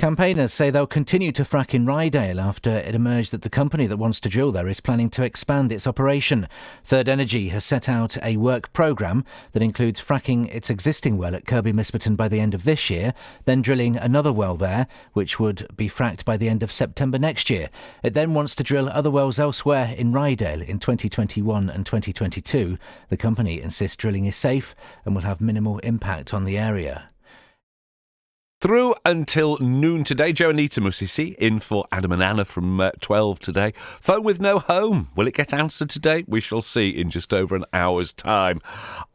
Campaigners say they'll continue to frack in Ryedale after it emerged that the company that wants to drill there is planning to expand its operation. Third Energy has set out a work programme that includes fracking its existing well at Kirby Misperton by the end of this year, then drilling another well there, which would be fracked by the end of September next year. It then wants to drill other wells elsewhere in Ryedale in 2021 and 2022. The company insists drilling is safe and will have minimal impact on the area. Through until noon today, Joe Anita Musisi in for Adam and Anna from 12 today. Phone with no home. Will it get answered today? We shall see in just over an hour's time.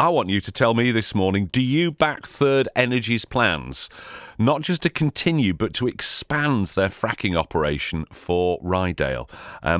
I want you to tell me this morning, do you back Third Energy's plans? Not just to continue, but to expand their fracking operation for Ryedale.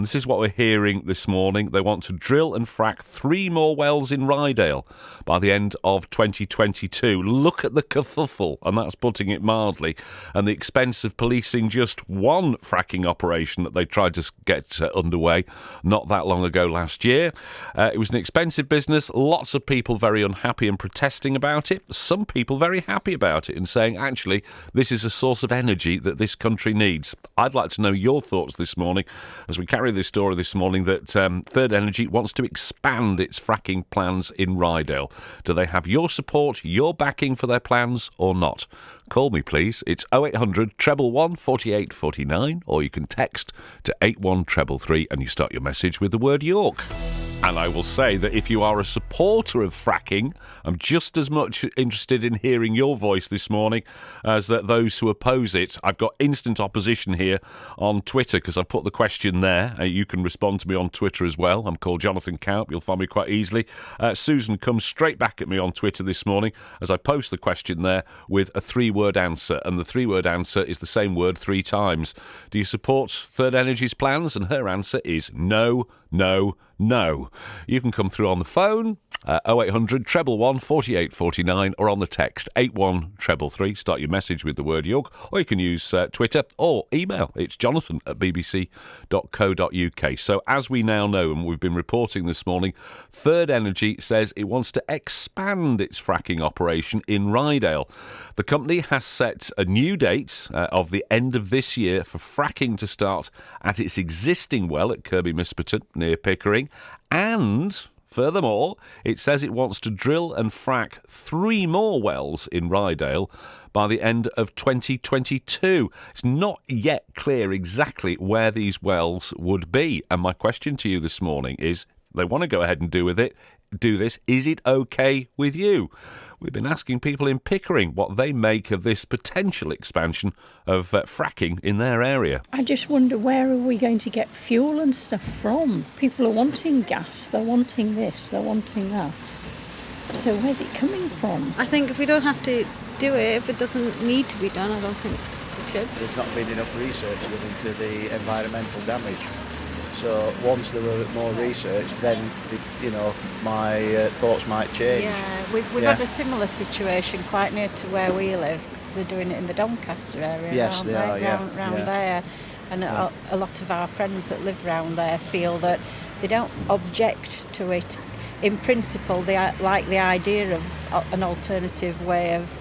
This is what we're hearing this morning. They want to drill and frack 3 more wells in Ryedale by the end of 2022. Look at the kerfuffle, and that's putting it mildly, and the expense of policing just one fracking operation that they tried to get underway not that long ago last year. It was an expensive business. Lots of people very unhappy and protesting about it. Some people very happy about it and saying, actually, this is a source of energy that this country needs. I'd like to know your thoughts this morning as we carry this story this morning that Third Energy wants to expand its fracking plans in Ryedale. Do they have your support, your backing for their plans or not? Call me, please. It's 0800 111 48 49, or you can text to 81333 and you start your message with the word York. And I will say that if you are a supporter of fracking, I'm just as much interested in hearing your voice this morning as those who oppose it. I've got instant opposition here on Twitter because I put the question there. You can respond to me on Twitter as well. I'm called Jonathan Cowp. You'll find me quite easily. Susan comes straight back at me on Twitter this morning as I post the question there with a 3-word answer. And the 3-word answer is the same word 3 times. Do you support Third Energy's plans? And her answer is no, no, no. You can come through on the phone, 0800 111 48 49, or on the text 81333. Start your message with the word York, or you can use Twitter or email. It's jonathan@bbc.co.uk. So as we now know, and we've been reporting this morning, Third Energy says it wants to expand its fracking operation in Ryedale. The company has set a new date of the end of this year for fracking to start at its existing well at Kirby Misperton near Pickering, and furthermore, it says it wants to drill and frack 3 more wells in Ryedale by the end of 2022. It's not yet clear exactly where these wells would be. And my question to you this morning is, they want to go ahead and do this. Is it okay with you? We've been asking people in Pickering what they make of this potential expansion of fracking in their area. I just wonder, where are we going to get fuel and stuff from? People are wanting gas, they're wanting this, they're wanting that. So where's it coming from? I think if we don't have to do it, if it doesn't need to be done, I don't think it should. There's not been enough research into the environmental damage. So once there were more research, then, my thoughts might change. Yeah, we've had a similar situation quite near to where we live, because they're doing it in the Doncaster area. Yes, they are, round there. And a lot of our friends that live round there feel that they don't object to it. In principle, they like the idea of an alternative way of,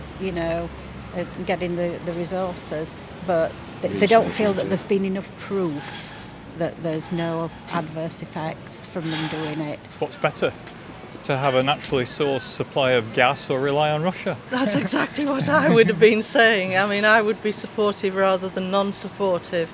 getting the resources, but they don't feel that there's been enough proof that there's no adverse effects from them doing it. What's better, to have a naturally sourced supply of gas or rely on Russia? That's exactly what I would have been saying. I mean, I would be supportive rather than non-supportive,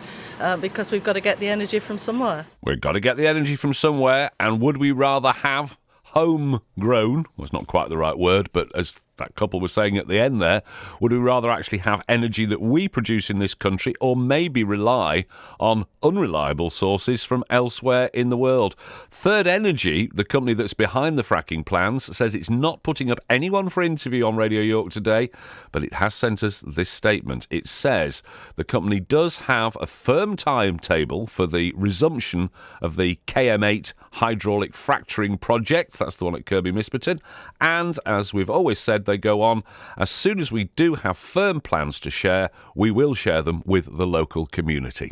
because we've got to get the energy from somewhere. We've got to get the energy from somewhere, and would we rather have homegrown, well, it's not quite the right word, but as that couple was saying at the end there, would we rather actually have energy that we produce in this country, or maybe rely on unreliable sources from elsewhere in the world? Third Energy, the company that's behind the fracking plans, says it's not putting up anyone for interview on Radio York today, but it has sent us this statement. It says the company does have a firm timetable for the resumption of the KM8 hydraulic fracturing project. That's the one at Kirby Misperton. And as we've always said, they go on. As soon as we do have firm plans to share, we will share them with the local community.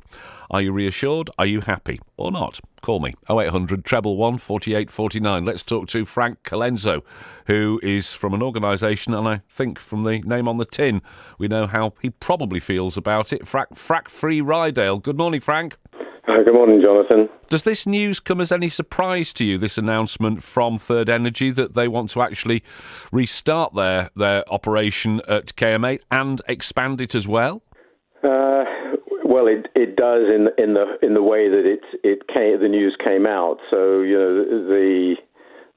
Are you reassured? Are you happy? Or not? Call me 0800 111 48 49. Let's talk to Frank Colenso, who is from an organisation, and I think from the name on the tin, we know how he probably feels about it. Frack Free Ryedale. Good morning, Frank. Good morning, Jonathan. Does this news come as any surprise to you, this announcement from Third Energy that they want to actually restart their operation at KM8 and expand it as well? Well, it does in the way that the news came out. So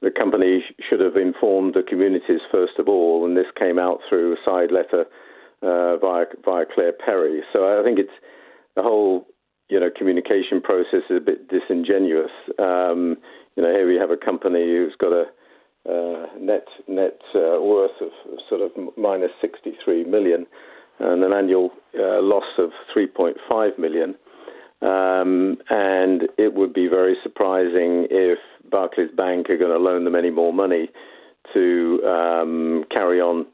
the company should have informed the communities first of all, and this came out through a side letter via Claire Perry. So I think it's the whole communication process is a bit disingenuous. Here we have a company who's got a net worth of sort of minus 63 million and an annual loss of 3.5 million. And it would be very surprising if Barclays Bank are going to loan them any more money to carry on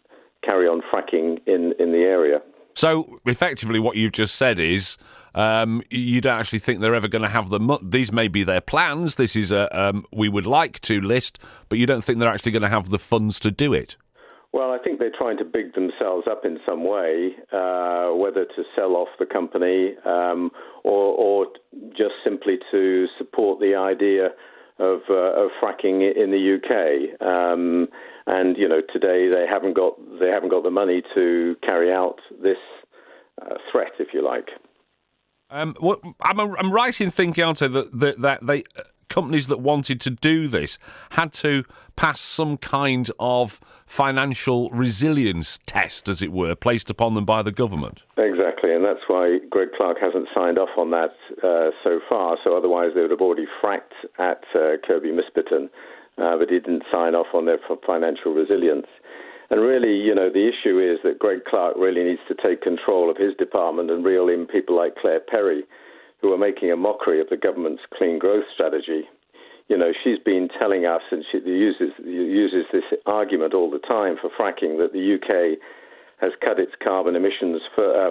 fracking in the area. So effectively what you've just said is you don't actually think they're ever going to have these may be their plans, this is we would like to list, but you don't think they're actually going to have the funds to do it? Well, I think they're trying to big themselves up in some way, whether to sell off the company or just simply to support the idea of fracking in the UK. And today they haven't got the money to carry out this threat, if you like. I'm right in thinking, aren't I, that they companies that wanted to do this had to pass some kind of financial resilience test, as it were, placed upon them by the government. Exactly, and that's why Greg Clark hasn't signed off on that so far. So otherwise they would have already fracked at Kirby Misperton, but he didn't sign off on their financial resilience. And really, the issue is that Greg Clark really needs to take control of his department and reel in people like Claire Perry, who are making a mockery of the government's clean growth strategy. She's been telling us, and she uses this argument all the time for fracking, that the UK has cut its carbon emissions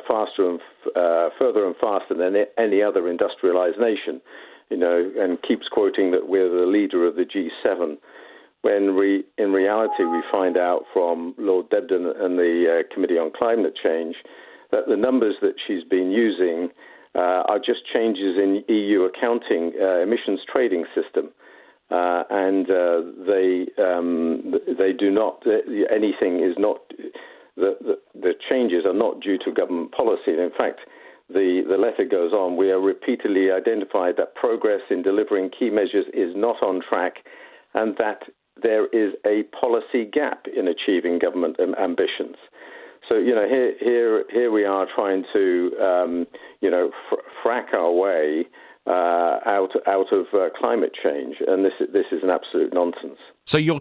faster and further and faster than any other industrialised nation, and keeps quoting that we're the leader of the G7. When in reality we find out from Lord Debden and the Committee on Climate Change that the numbers that she's been using are just changes in EU accounting emissions trading system, and they do not. Anything is not. The changes are not due to government policy. And in fact, the letter goes on. We have repeatedly identified that progress in delivering key measures is not on track, and that there is a policy gap in achieving government ambitions. So, here we are trying to, frack our way out of climate change, and this is an absolute nonsense. So you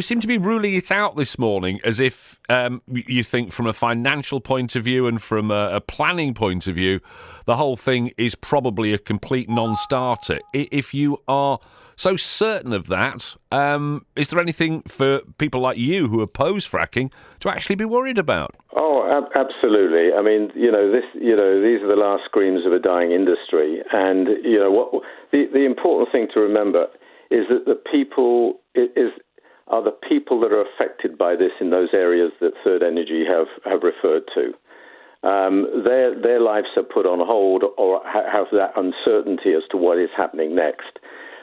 seem to be ruling it out this morning as if you think from a financial point of view and from a planning point of view, the whole thing is probably a complete non-starter. If you are so certain of that, is there anything for people like you who oppose fracking to actually be worried about? Oh, absolutely. I mean, these are the last screams of a dying industry, and the important thing to remember is that the people are the people that are affected by this in those areas that Third Energy have referred to. Their lives are put on hold or have that uncertainty as to what is happening next.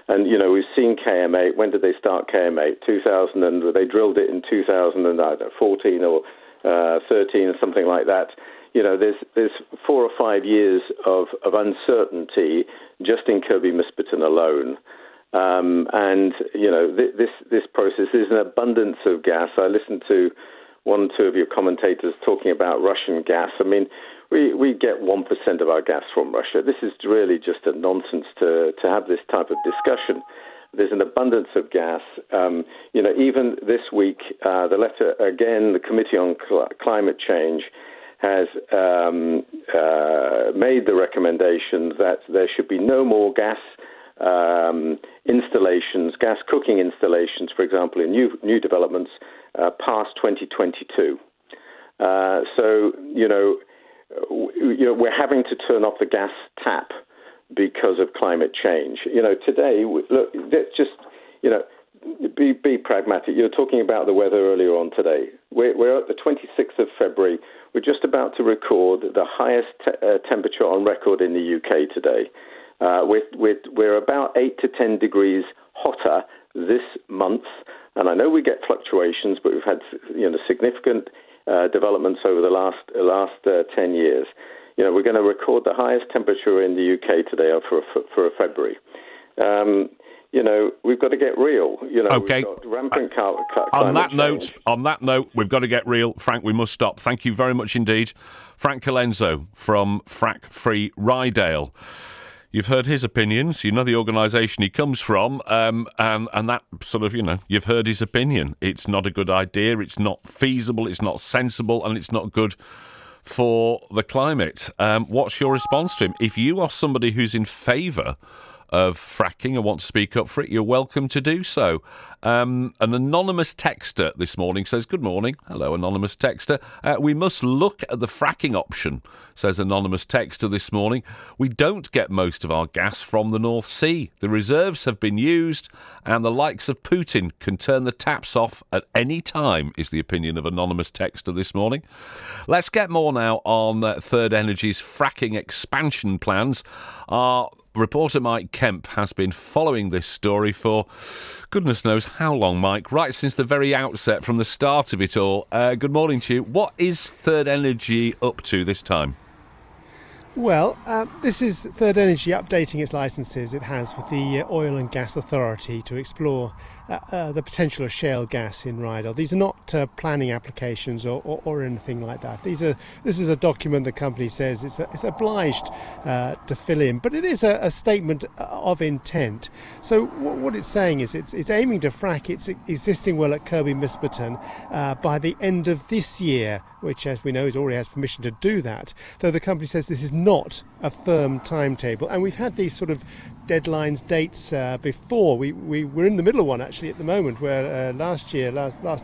And, we've seen KM8. When did they start KM8? 2000, and they drilled it in 2014 or 13 or something like that. There's 4 or 5 years of uncertainty just in Kirby Misperton alone. And this process is an abundance of gas. I listened to 1 or 2 of your commentators talking about Russian gas. I mean, we get 1% of our gas from Russia. This is really just a nonsense to have this type of discussion. There's an abundance of gas. Even this week, the letter, again, the Committee on Climate Change has made the recommendation that there should be no more gas installations, gas cooking installations, for example, in new developments past 2022. So, we're having to turn off the gas tap because of climate change. Today, look, just, be pragmatic. You're talking about the weather earlier on today. We're at the 26th of February. We're just about to record the highest temperature on record in the UK today. We're about 8 to 10 degrees hotter this month, and I know we get fluctuations, but we've had significant developments over the last 10 years. We're going to record the highest temperature in the UK today for a February. We've got to get real. Okay. We've got rampant on that change. note, we've got to get real. Frank, we must stop. Thank you very much indeed. Frank Colenso from Frack Free Ryedale. You've heard his opinions. You know the organisation he comes from, and that sort of, you've heard his opinion. It's not a good idea. It's not feasible. It's not sensible, and it's not good for the climate. What's your response to him? If you are somebody who's in favour of fracking and want to speak up for it, you're welcome to do so. An anonymous texter this morning says, good morning. Hello, anonymous texter. We must look at the fracking option, says anonymous texter this morning. We don't get most of our gas from the North Sea. The reserves have been used and the likes of Putin can turn the taps off at any time, is the opinion of anonymous texter this morning. Let's get more now on Third Energy's fracking expansion plans. Our reporter Mike Kemp has been following this story for goodness knows how long, Mike, right since the very outset, from the start of it all. Good morning to you. What is Third Energy up to this time? Well, this is Third Energy updating its licences it has with the Oil and Gas Authority to explore the potential of shale gas in Ryedale. These are not planning applications or anything like that. This is a document the company says it's obliged to fill in, but it is a statement of intent. So what it's saying is it's aiming to frack its existing well at Kirby Misperton by the end of this year, which, as we know, it already has permission to do that, though the company says this is not a firm timetable. And we've had these sort of deadlines, dates before. We're in the middle of one actually at the moment, where last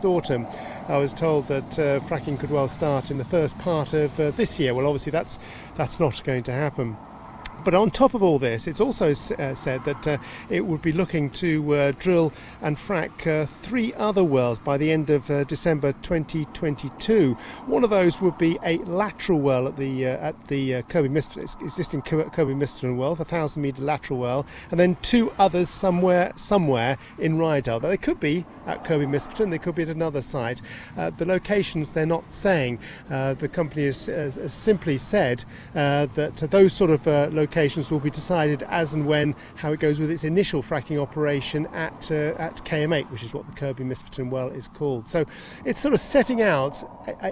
autumn I was told that fracking could well start in the first part of this year. Well, obviously that's not going to happen. But on top of all this, it's also said that it would be looking to drill and frack 3 other wells by the end of December 2022. One of those would be a lateral well at the Kirby Misperton, existing Kirby Misperton well, a 1,000-metre lateral well, and then 2 others somewhere in Ryedale. They could be at Kirby Misperton, they could be at another site. The locations they're not saying. The company has simply said that those sort of locations will be decided as and when how it goes with its initial fracking operation at KM8, which is what the Kirby Misperton well is called. So it's sort of setting out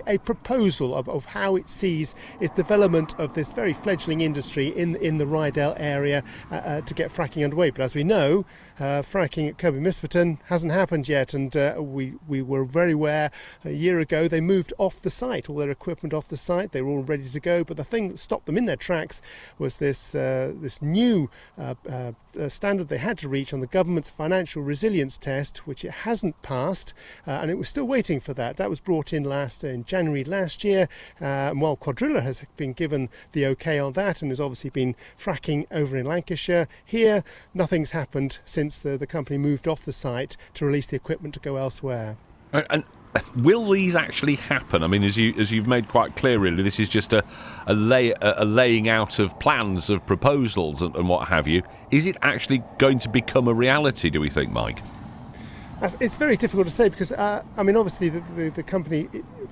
a proposal of how it sees its development of this very fledgling industry in the Ryedale area to get fracking underway. But as we know, fracking at Kirby Misperton hasn't happened yet, and we were very aware a year ago they moved off the site, all their equipment off the site. They were all ready to go, but the thing that stopped them in their tracks was this new standard they had to reach on the government's financial resilience test, which it hasn't passed, and it was still waiting for that. That was brought in in January last year, and while Quadrilla has been given the okay on that and has obviously been fracking over in Lancashire, here nothing's happened since the company moved off the site to release the equipment to go elsewhere. And will these actually happen? I mean, as you've made quite clear, really, this is just a laying out of plans, of proposals and what have you. Is it actually going to become a reality, do we think, Mike? It's very difficult to say because, obviously the company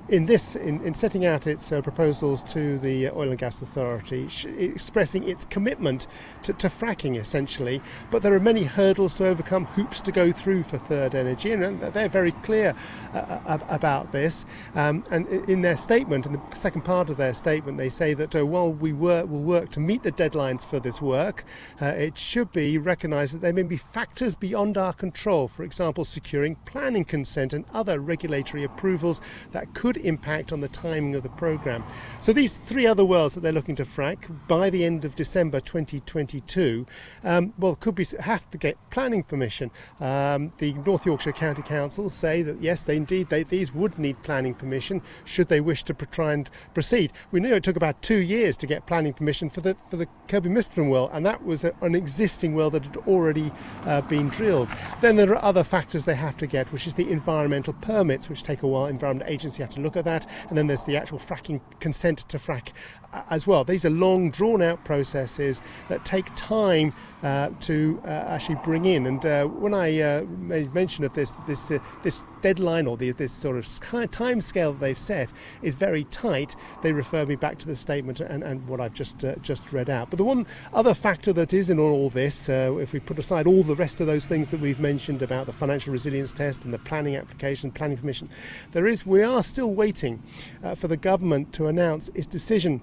in setting out its proposals to the Oil and Gas Authority, expressing its commitment to fracking essentially, but there are many hurdles to overcome, hoops to go through for Third Energy, and they're very clear about this. And in their statement, in the second part of their statement, they say that while we'll work to meet the deadlines for this work, it should be recognised that there may be factors beyond our control, for example, securing planning consent and other regulatory approvals that could could impact on the timing of the programme. So these 3 other wells that they're looking to frack by the end of December 2022, have to get planning permission. The North Yorkshire County Council say that yes, these would need planning permission should they wish to try and proceed. We know it took about 2 years to get planning permission for the Kirby Mispton well, and that was an existing well that had already been drilled. Then there are other factors they have to get, which is the environmental permits, which take a while. Environment Agency have to look at that, and then there's the actual fracking consent to frack as well. These are long, drawn-out processes that take time to actually bring in. And when I made mention of this deadline or this sort of time scale that they've set is very tight, they refer me back to the statement and what I've just read out. But the one other factor that is in all this, if we put aside all the rest of those things that we've mentioned about the financial resilience test and the planning application, planning permission, we are still waiting for the government to announce its decision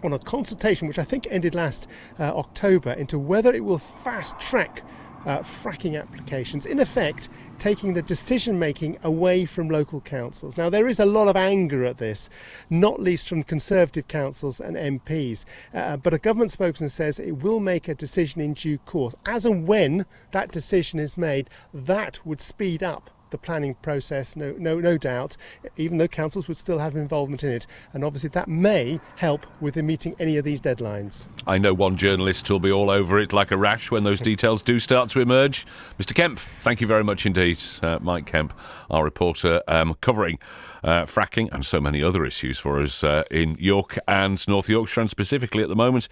on a consultation which I think ended last October into whether it will fast track fracking applications, in effect taking the decision making away from local councils. Now there is a lot of anger at this, not least from Conservative councils and MPs, but a government spokesman says it will make a decision in due course. As and when that decision is made, that would speed up the planning process, no doubt, even though councils would still have involvement in it. And obviously that may help with meeting any of these deadlines. I know one journalist who'll be all over it like a rash when those details do start to emerge. Mr. Kemp, thank you very much indeed. Mike Kemp, our reporter, covering fracking and so many other issues for us in York and North Yorkshire, and specifically at the moment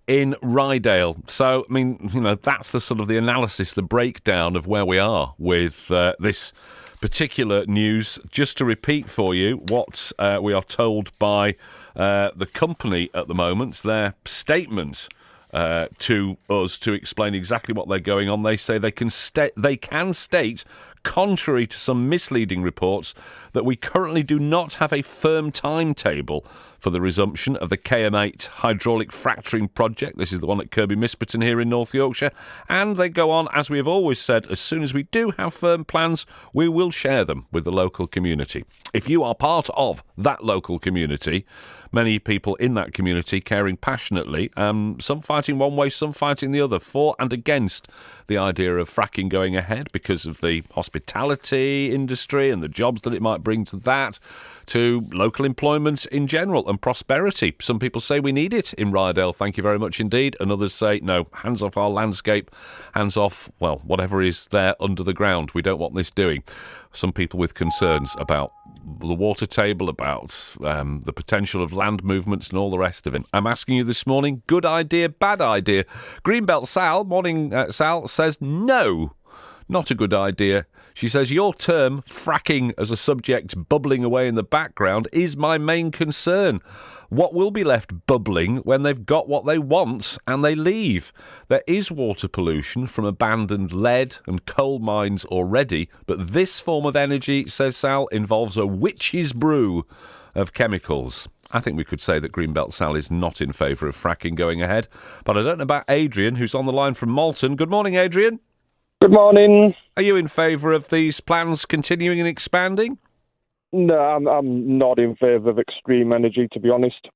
in Ryedale. So, I mean, that's the sort of the analysis, the breakdown of where we are with this particular news. Just to repeat for you what we are told by the company at the moment, their statement to us to explain exactly what they're going on. They say they can state, contrary to some misleading reports, that we currently do not have a firm timetable for the resumption of the KM8 hydraulic fracturing project. This is the one at Kirby Mispton here in North Yorkshire. And they go on, as we have always said, as soon as we do have firm plans, we will share them with the local community. If you are part of that local community, many people in that community caring passionately, some fighting one way, some fighting the other, for and against the idea of fracking going ahead because of the hospitality industry and the jobs that it might bring to that, to local employment in general and prosperity. Some people say we need it in Ryedale, thank you very much indeed, and others say no, hands off our landscape, hands off, well, whatever is there under the ground. We don't want this doing. Some people with concerns about the water table, about the potential of land movements and all the rest of it. I'm asking you this morning, good idea, bad idea? Greenbelt Sal, morning Sal, says no, not a good idea. She says, your term, fracking as a subject bubbling away in the background, is my main concern. What will be left bubbling when they've got what they want and they leave? There is water pollution from abandoned lead and coal mines already, but this form of energy, says Sal, involves a witch's brew of chemicals. I think we could say that Greenbelt Sal is not in favour of fracking going ahead, but I don't know about Adrian, who's on the line from Malton. Good morning, Adrian. Good morning. Are you in favour of these plans continuing and expanding? No, I'm not in favour of extreme energy, to be honest.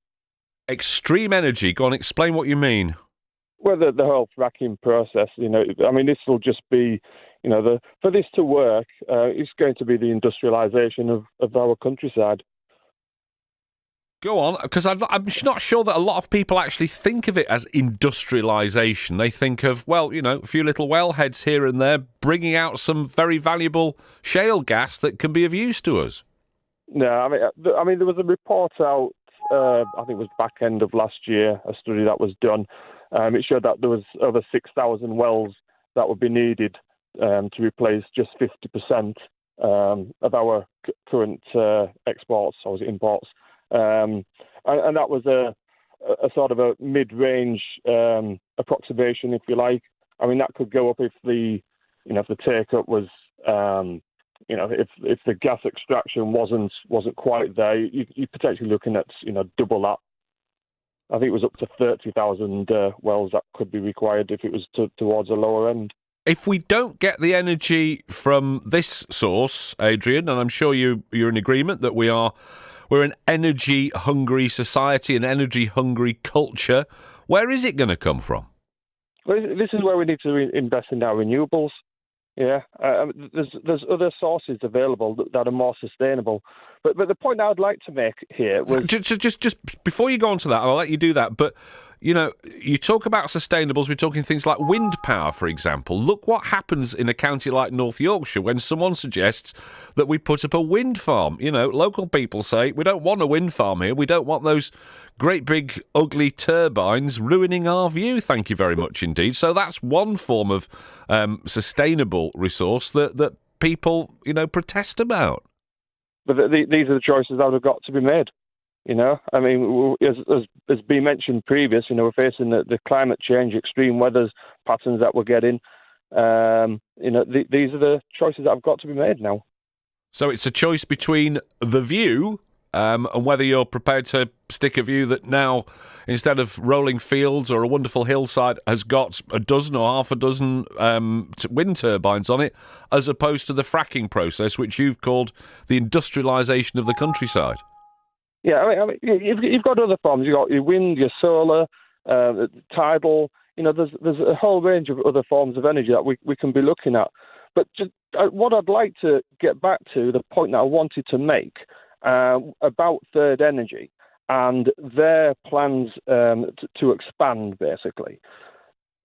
Extreme energy? Go on, explain what you mean. Well, the whole fracking process, this will just be, for this to work, it's going to be the industrialisation of our countryside. Go on, because I'm not sure that a lot of people actually think of it as industrialisation. They think of, a few little wellheads here and there bringing out some very valuable shale gas that can be of use to us. No, there was a report out, I think it was back end of last year, a study that was done. It showed that there was over 6,000 wells that would be needed to replace just 50% of our current exports, or imports. And that was a sort of a mid-range approximation, if you like. That could go up if the take-up was, if the gas extraction wasn't quite there. You're potentially looking at double that. I think it was up to 30,000 wells that could be required if it was towards a lower end. If we don't get the energy from this source, Adrian, and I'm sure you're in agreement that we're an energy-hungry society, an energy-hungry culture, where is it going to come from? Well, this is where we need to invest in our renewables. Yeah, there's other sources available that are more sustainable. But the point I would like to make here was... Just before you go on to that, I'll let you do that, but, you talk about sustainables, we're talking things like wind power, for example. Look what happens in a county like North Yorkshire when someone suggests that we put up a wind farm. Local people say, we don't want a wind farm here, we don't want those great big ugly turbines ruining our view, thank you very much indeed. So that's one form of sustainable resource that people, protest about. But these are the choices that have got to be made. I mean, as been mentioned previous, we're facing the climate change, extreme weather patterns that we're getting. These are the choices that have got to be made now. So it's a choice between the view and whether you're prepared to stick a view that now, instead of rolling fields or a wonderful hillside, has got a dozen or half a dozen wind turbines on it, as opposed to the fracking process, which you've called the industrialisation of the countryside. Yeah, I mean, you've got other forms. You've got your wind, your solar, tidal. There's a whole range of other forms of energy that we can be looking at. But just, what I'd like to get back to, the point that I wanted to make about Third Energy and their plans to expand, basically.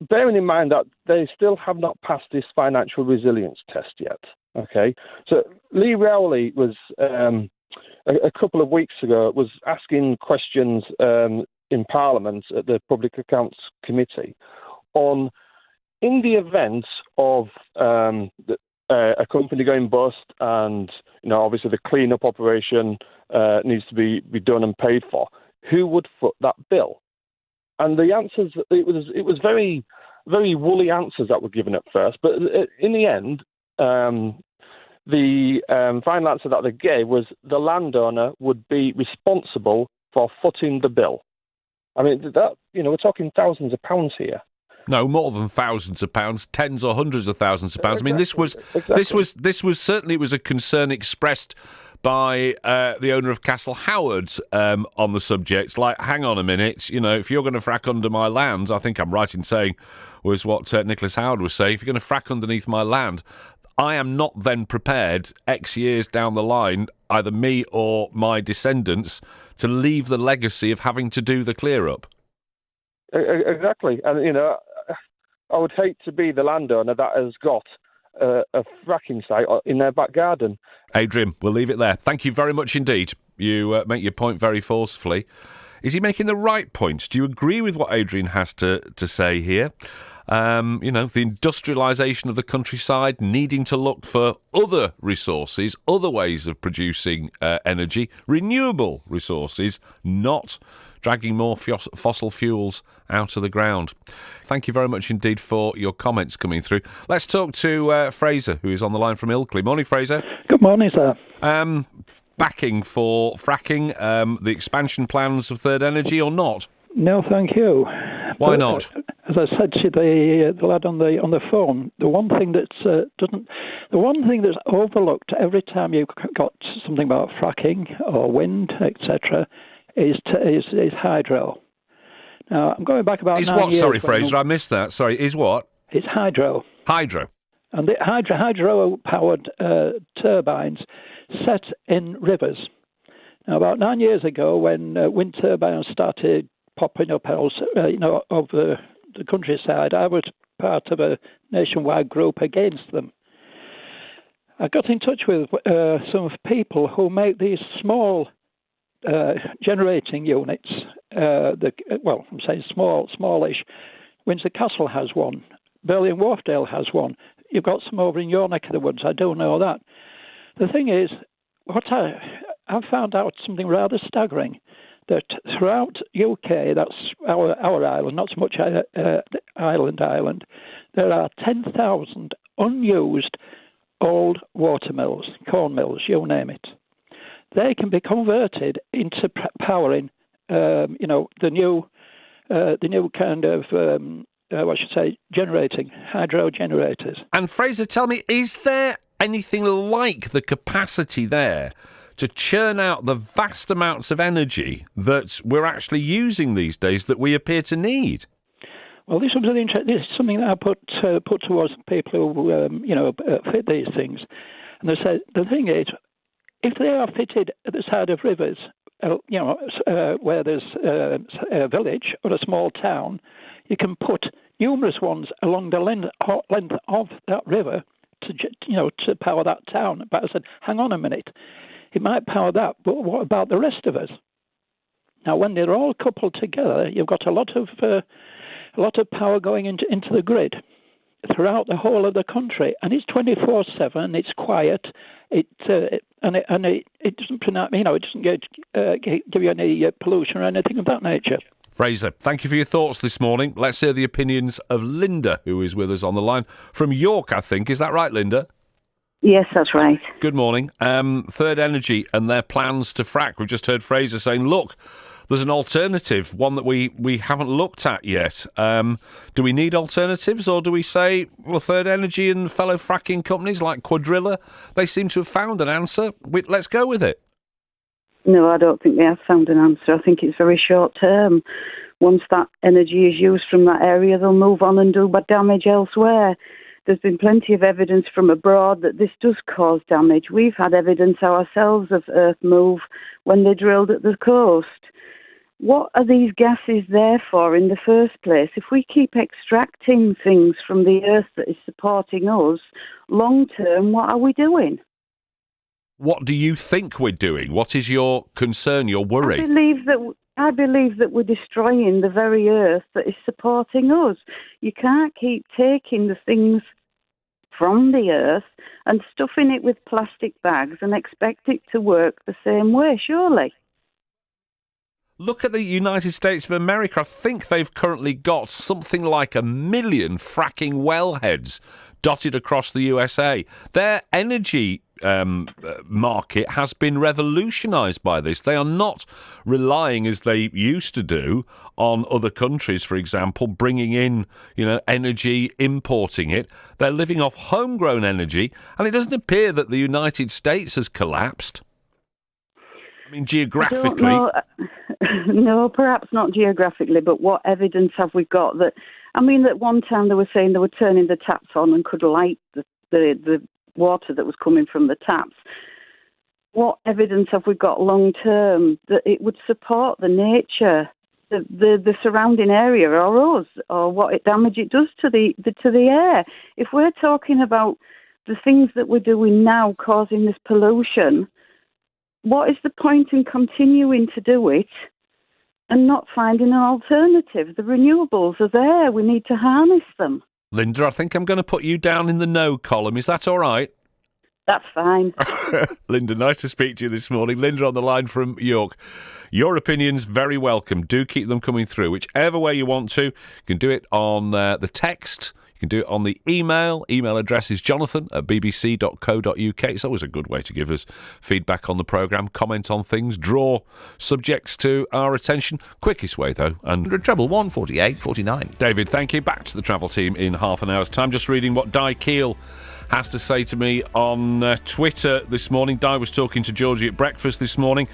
Bearing in mind that they still have not passed this financial resilience test yet. Okay, so Lee Rowley was... a couple of weeks ago, was asking questions in Parliament at the Public Accounts Committee on, in the event of a company going bust and, obviously the clean-up operation needs to be done and paid for, who would foot that bill? And the answers, it was very, very woolly answers that were given at first, but in the end... The final answer that they gave was the landowner would be responsible for footing the bill. I mean, that we're talking thousands of pounds here. No, more than thousands of pounds, tens or hundreds of thousands of pounds. I mean, this was certainly it was a concern expressed by the owner of Castle Howard on the subject. Like, hang on a minute, if you're going to frack under my land, I think I'm right in saying was what Nicholas Howard was saying. If you're going to frack underneath my land, I am not then prepared, X years down the line, either me or my descendants, to leave the legacy of having to do the clear-up. Exactly. And, I would hate to be the landowner that has got a fracking site in their back garden. Adrian, we'll leave it there. Thank you very much indeed. You make your point very forcefully. Is he making the right points? Do you agree with what Adrian has to say here? The industrialisation of the countryside, needing to look for other resources, other ways of producing energy, renewable resources, not dragging more fossil fuels out of the ground. Thank you very much indeed for your comments coming through. Let's talk to Fraser, who is on the line from Ilkley. Morning, Fraser. Good morning, sir. Backing for fracking, the expansion plans of Third Energy or not? No, thank you. Why not? As I said to the lad on the phone, the one thing that's overlooked every time you've got something about fracking or wind, etc., is hydro. Now, I'm going back about 9 years. Sorry, Fraser, I missed that. Sorry, is what? It's hydro. Hydro. And the hydro-powered turbines set in rivers. Now, about 9 years ago, when wind turbines started popping up over the countryside, I was part of a nationwide group against them. I got in touch with some people who make these small generating units. I'm saying smallish. Windsor Castle has one. Burley and Wharfdale has one. You've got some over in your neck of the woods. I do know that. The thing is, I've found out something rather staggering. That throughout UK, that's our island, not so much island, there are 10,000 unused old water mills, corn mills, you name it. They can be converted into powering, the new kind of generating, hydro generators. And Fraser, tell me, is there anything like the capacity there to churn out the vast amounts of energy that we're actually using these days that we appear to need? Well, this is something that I put towards people who fit these things, and they said the thing is, if they are fitted at the side of rivers, where there's a village or a small town, you can put numerous ones along the length of that river to power that town. But I said, hang on a minute, it might power that, but what about the rest of us? Now, when they're all coupled together, you've got a lot of power going into the grid throughout the whole of the country, and it's 24/7. It's quiet. It doesn't give you any pollution or anything of that nature. Fraser, thank you for your thoughts this morning. Let's hear the opinions of Linda, who is with us on the line from York, I think. Is that right, Linda? Yes, that's right. Good morning. Third Energy and their plans to frack. We've just heard Fraser saying, look, there's an alternative, one that we haven't looked at yet. Do we need alternatives, or do we say, well, Third Energy and fellow fracking companies like Quadrilla, they seem to have found an answer. Let's go with it. No, I don't think they have found an answer. I think it's very short term. Once that energy is used from that area, they'll move on and do bad damage elsewhere. There's been plenty of evidence from abroad that this does cause damage. We've had evidence ourselves of earth move when they drilled at the coast. What are these gases there for in the first place? If we keep extracting things from the earth that is supporting us, long term, what are we doing? What do you think we're doing? What is your concern, your worry? I believe that we're destroying the very earth that is supporting us. You can't keep taking the things from the earth and stuffing it with plastic bags and expect it to work the same way, surely. Look at the United States of America. I think they've currently got something like 1 million fracking wellheads dotted across the USA. Their energy market has been revolutionised by this. They are not relying, as they used to do, on other countries, for example, bringing in, energy, importing it. They're living off homegrown energy, and it doesn't appear that the United States has collapsed. I mean, geographically. No, perhaps not geographically, but what evidence have we got that? I mean, at one time they were saying they were turning the taps on and could light the water that was coming from the taps. What evidence have we got long term that it would support the nature, the surrounding area, or us, or what damage it does to the air? If we're talking about the things that we're doing now causing this pollution, what is the point in continuing to do it and not finding an alternative? The renewables are there. We need to harness them. Linda, I think I'm going to put you down in the no column. Is that all right? That's fine. Linda, nice to speak to you this morning. Linda on the line from York. Your opinions, very welcome. Do keep them coming through. Whichever way you want to. You can do it on the text. You can do it on the email. Email address is jonathan@bbc.co.uk. It's always a good way to give us feedback on the programme, comment on things, draw subjects to our attention. Quickest way, though. And 1 48 49. David, thank you. Back to the travel team in half an hour's time. Just reading what Di Keel has to say to me on Twitter this morning. Di was talking to Georgie at breakfast this morning.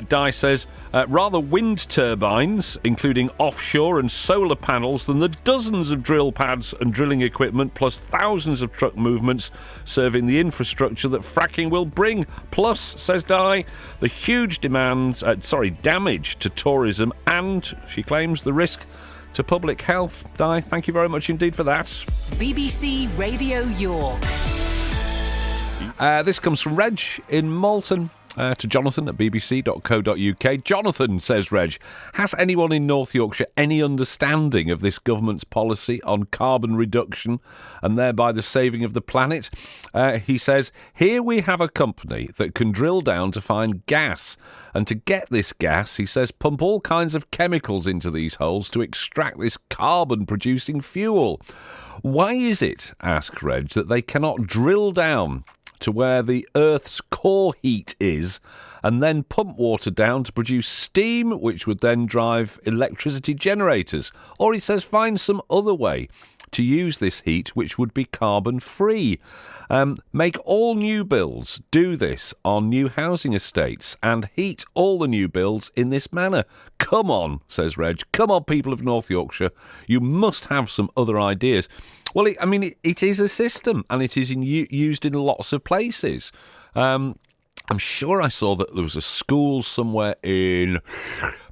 Di says, rather wind turbines, including offshore and solar panels, than the dozens of drill pads and drilling equipment, plus thousands of truck movements serving the infrastructure that fracking will bring. Plus, says Di, the huge damage to tourism and, she claims, the risk to public health. Di, thank you very much indeed for that. BBC Radio York. This comes from Reg in Malton. To Jonathan at bbc.co.uk. Jonathan, says Reg, has anyone in North Yorkshire any understanding of this government's policy on carbon reduction and thereby the saving of the planet? He says, here we have a company that can drill down to find gas. And to get this gas, he says, pump all kinds of chemicals into these holes to extract this carbon-producing fuel. Why is it, asks Reg, that they cannot drill down to where the Earth's core heat is, and then pump water down to produce steam, which would then drive electricity generators. Or he says find some other way to use this heat which would be carbon free. Make all new builds do this on new housing estates and heat all the new builds in this manner. Come on, says Reg. Come on, people of North Yorkshire. You must have some other ideas. Well, it is a system, and it is used in lots of places. I'm sure I saw that there was a school somewhere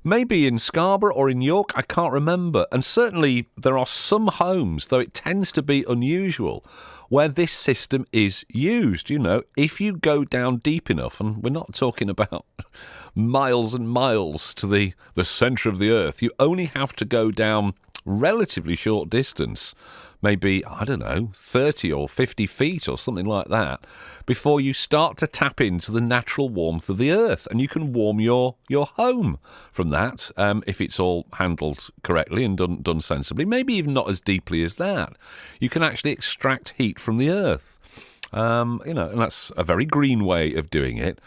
maybe in Scarborough or in York, I can't remember. And certainly there are some homes, though it tends to be unusual, where this system is used. You know, if you go down deep enough, and we're not talking about miles and miles to the centre of the earth, you only have to go down relatively short distance, maybe, 30 or 50 feet or something like that, before you start to tap into the natural warmth of the earth. And you can warm your home from that, if it's all handled correctly and done sensibly, maybe even not as deeply as that. You can actually extract heat from the earth. And that's a very green way of doing it.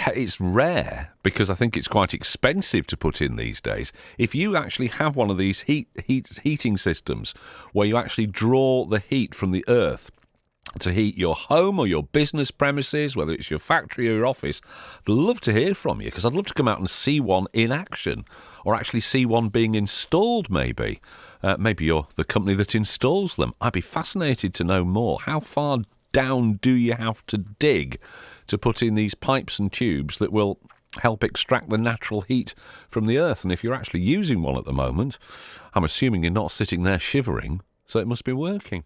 It's rare because I think it's quite expensive to put in these days. If you actually have one of these heating systems where you actually draw the heat from the earth to heat your home or your business premises, whether it's your factory or your office, I'd love to hear from you, because I'd love to come out and see one in action, or actually see one being installed maybe. Maybe you're the company that installs them. I'd be fascinated to know more. How far down do you have to dig to put in these pipes and tubes that will help extract the natural heat from the earth? And if you're actually using one at the moment, I'm assuming you're not sitting there shivering, so it must be working.